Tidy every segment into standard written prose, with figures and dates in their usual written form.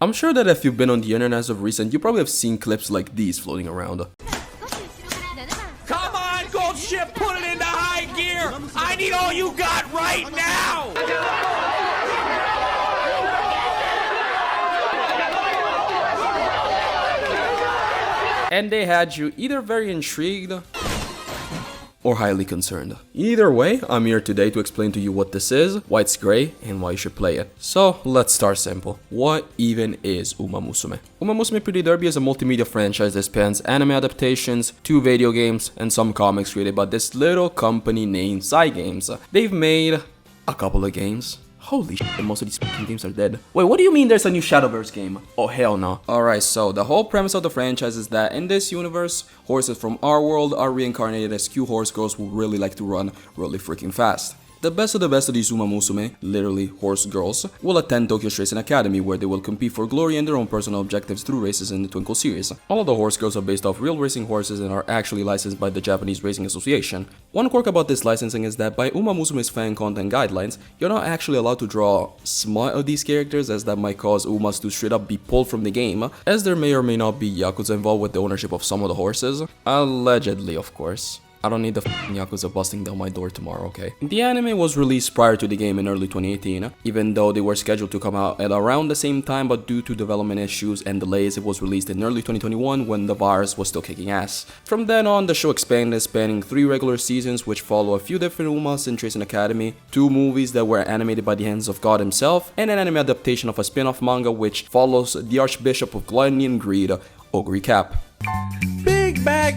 I'm sure that if you've been on the internet as of recent, you probably have seen clips like these floating around. Come on, Gold Ship, put it into high gear! I need all you got right now! And they had you either very intrigued or highly concerned. Either way, I'm here today to explain to you what this is, why it's great, and why you should play it. So, let's start simple. What even is Uma Musume? Uma Musume Pretty Derby is a multimedia franchise that spans anime adaptations, 2 video games, and some comics created by this little company named Cygames. They've made a couple of games. Holy shit, most of these fucking games are dead. Wait, what do you mean there's a new Shadowverse game? Oh, hell no. Alright, so the whole premise of the franchise is that in this universe, horses from our world are reincarnated as cute horse girls who really like to run really freaking fast. The best of these Uma Musume, literally horse girls, will attend Tokyo's Racing Academy where they will compete for glory and their own personal objectives through races in the Twinkle series. All of the horse girls are based off real racing horses and are actually licensed by the Japanese Racing Association. One quirk about this licensing is that by Uma Musume's fan content guidelines, you're not actually allowed to draw smut of these characters, as that might cause Umas to straight up be pulled from the game, as there may or may not be Yakuza involved with the ownership of some of the horses. Allegedly, of course. I don't need the f***ing Yakuza busting down my door tomorrow, okay? The anime was released prior to the game in early 2018, even though they were scheduled to come out at around the same time, but due to development issues and delays, it was released in early 2021 when the virus was still kicking ass. From then on, the show expanded, spanning 3 regular seasons which follow a few different Umas in Racing Academy, 2 movies that were animated by the hands of God himself, and an anime adaptation of a spin-off manga which follows the Archbishop of Gluttony and Greed, Ogre Cap. Big back!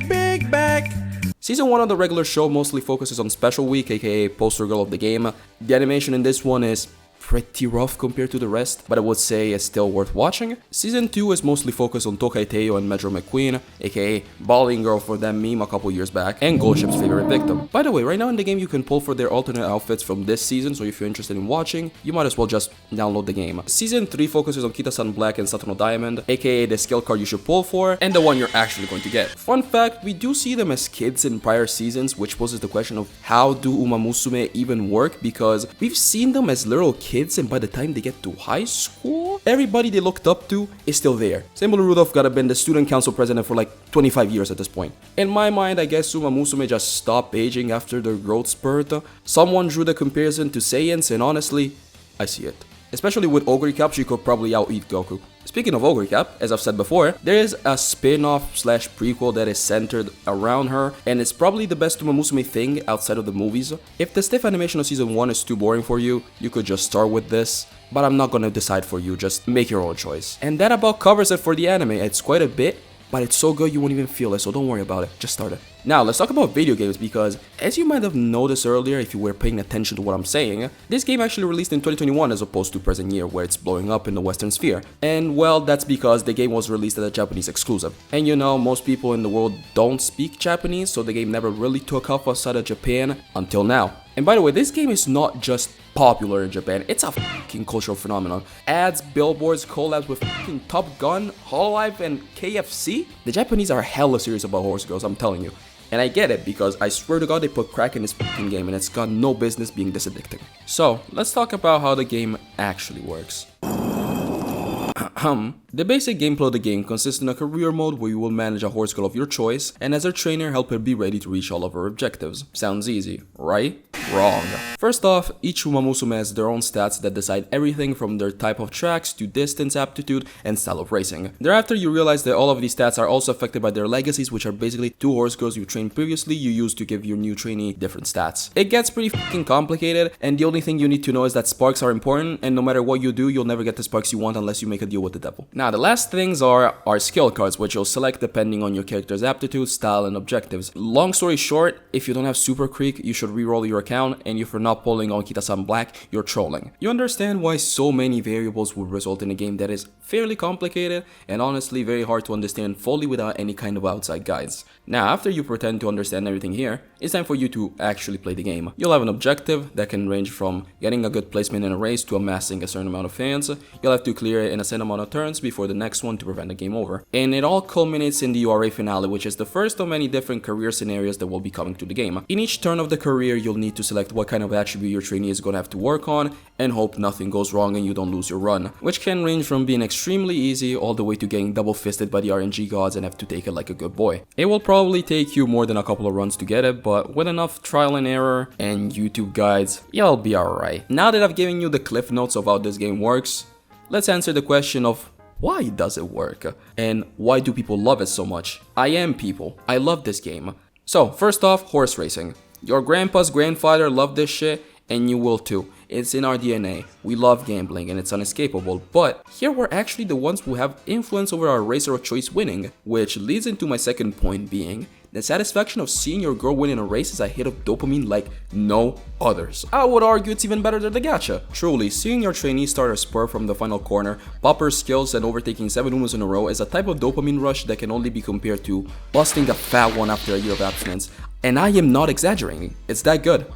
Season 1 of the regular show mostly focuses on Special Week, aka poster girl of the game. The animation in this one is pretty rough compared to the rest, but I would say it's still worth watching. Season 2 is mostly focused on Tokai Teo and Metro McQueen, aka Balling Girl for them meme a couple years back, and Gold Ship's favorite victim. By the way, right now in the game you can pull for their alternate outfits from this season, so if you're interested in watching, you might as well just download the game. Season 3 focuses on Kita-san Black and Satono Diamond, aka the skill card you should pull for, and the one you're actually going to get. Fun fact, we do see them as kids in prior seasons, which poses the question of how do Uma Musume even work, because we've seen them as little kids and by the time they get to high school, everybody they looked up to is still there. Samuel Rudolph gotta been the student council president for like 25 years at this point. In my mind, I guess Uma Musume just stopped aging after their growth spurt. Someone drew the comparison to Saiyans and honestly, I see it. Especially with Ogre Cap, she could probably out-eat Goku. Speaking of Ogre Cap, as I've said before, there is a spin-off slash prequel that is centered around her, and it's probably the best Uma Musume thing outside of the movies. If the stiff animation of season 1 is too boring for you, you could just start with this, but I'm not gonna decide for you, just make your own choice. And that about covers it for the anime. It's quite a bit, but it's so good you won't even feel it, so don't worry about it, just start it. Now, let's talk about video games because, as you might have noticed earlier if you were paying attention to what I'm saying, this game actually released in 2021 as opposed to present year where it's blowing up in the Western sphere. And well, that's because the game was released as a Japanese exclusive. And you know, most people in the world don't speak Japanese, so the game never really took off outside of Japan until now. And by the way, this game is not just popular in Japan, it's a fucking cultural phenomenon. Ads, billboards, collabs with fucking Top Gun, Hololive, and KFC? The Japanese are hella serious about horse girls, I'm telling you. And I get it because I swear to God they put crack in this fucking game and it's got no business being this addicting. So, let's talk about how the game actually works. The basic gameplay of the game consists in a career mode where you will manage a horse girl of your choice and as her trainer help her be ready to reach all of her objectives. Sounds easy, right? Wrong. First off, each Uma Musume has their own stats that decide everything from their type of tracks to distance, aptitude, and style of racing. Thereafter, you realize that all of these stats are also affected by their legacies, which are basically 2 horse girls you trained previously you use to give your new trainee different stats. It gets pretty fucking complicated, and the only thing you need to know is that sparks are important, and no matter what you do, you'll never get the sparks you want unless you make a deal with the devil. Now, the last things are skill cards, which you'll select depending on your character's aptitude, style, and objectives. Long story short, if you don't have Super Creek, you should reroll your account, and if you're not pulling on Kita-san Black, you're trolling. You understand why so many variables would result in a game that is fairly complicated and honestly very hard to understand fully without any kind of outside guides. Now, after you pretend to understand everything here, it's time for you to actually play the game. You'll have an objective that can range from getting a good placement in a race to amassing a certain amount of fans. You'll have to clear it in a set amount amount of turns before the next one to prevent the game over. And it all culminates in the URA finale, which is the first of many different career scenarios that will be coming to the game. In each turn of the career, you'll need to select what kind of attribute your trainee is going to have to work on and hope nothing goes wrong and you don't lose your run, which can range from being extremely easy all the way to getting double fisted by the RNG gods and have to take it like a good boy. It will probably take you more than a couple of runs to get it, but with enough trial and error and YouTube guides, you'll be alright. Now that I've given you the cliff notes of how this game works, let's answer the question of why does it work? And why do people love it so much? I am people. I love this game. So, first off, horse racing. Your grandpa's grandfather loved this shit, and you will too. It's in our DNA. We love gambling and it's unescapable, but here we're actually the ones who have influence over our racer of choice winning, which leads into my second point being the satisfaction of seeing your girl win in a race is a hit of dopamine like no others. I would argue it's even better than the gacha. Truly, seeing your trainee start a spur from the final corner, pop her skills and overtaking 7 Umas in a row is a type of dopamine rush that can only be compared to busting a fat one after a year of abstinence. And I am not exaggerating, it's that good.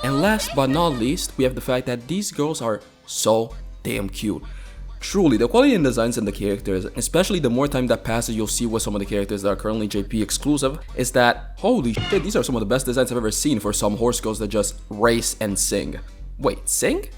And last but not least, we have the fact that these girls are so damn cute. Truly, the quality in designs and the characters, especially the more time that passes you'll see with some of the characters that are currently JP exclusive, is that holy shit, these are some of the best designs I've ever seen for some horse girls that just race and sing. Wait, sing?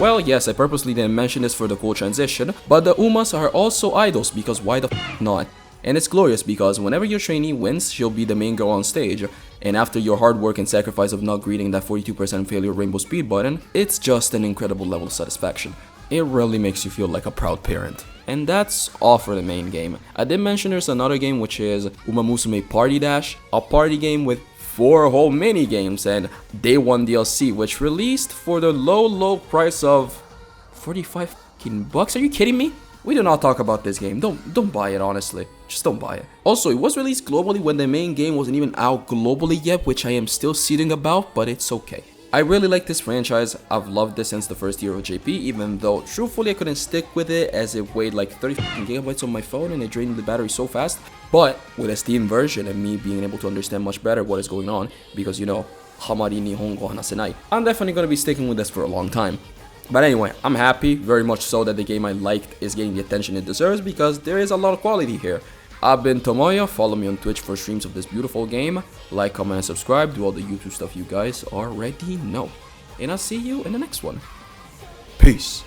Well, yes, I purposely didn't mention this for the cool transition, but the Umas are also idols because why the f not? And it's glorious because whenever your trainee wins, she'll be the main girl on stage, and after your hard work and sacrifice of not greeting that 42% failure rainbow speed button, it's just an incredible level of satisfaction. It really makes you feel like a proud parent. And that's all for the main game. I did mention there's another game which is Musume Party Dash, a party game with 4 whole mini games and Day 1 DLC, which released for the low price of 45 fucking bucks. Are you kidding me? We do not talk about this game. Don't buy it, honestly. Just don't buy it. Also, it was released globally when the main game wasn't even out globally yet, which I am still seething about, but it's okay. I really like this franchise. I've loved this since the first year of JP, even though truthfully I couldn't stick with it as it weighed like 30 gigabytes on my phone and it drained the battery so fast. But with a Steam version and me being able to understand much better what is going on, because you know, hamari nihongo hanasenai, I'm definitely going to be sticking with this for a long time. But anyway, I'm happy, very much so, that the game I liked is getting the attention it deserves because there is a lot of quality here. I've been Tomoyou, follow me on Twitch for streams of this beautiful game, like, comment, and subscribe, do all the YouTube stuff you guys already know. And I'll see you in the next one. Peace.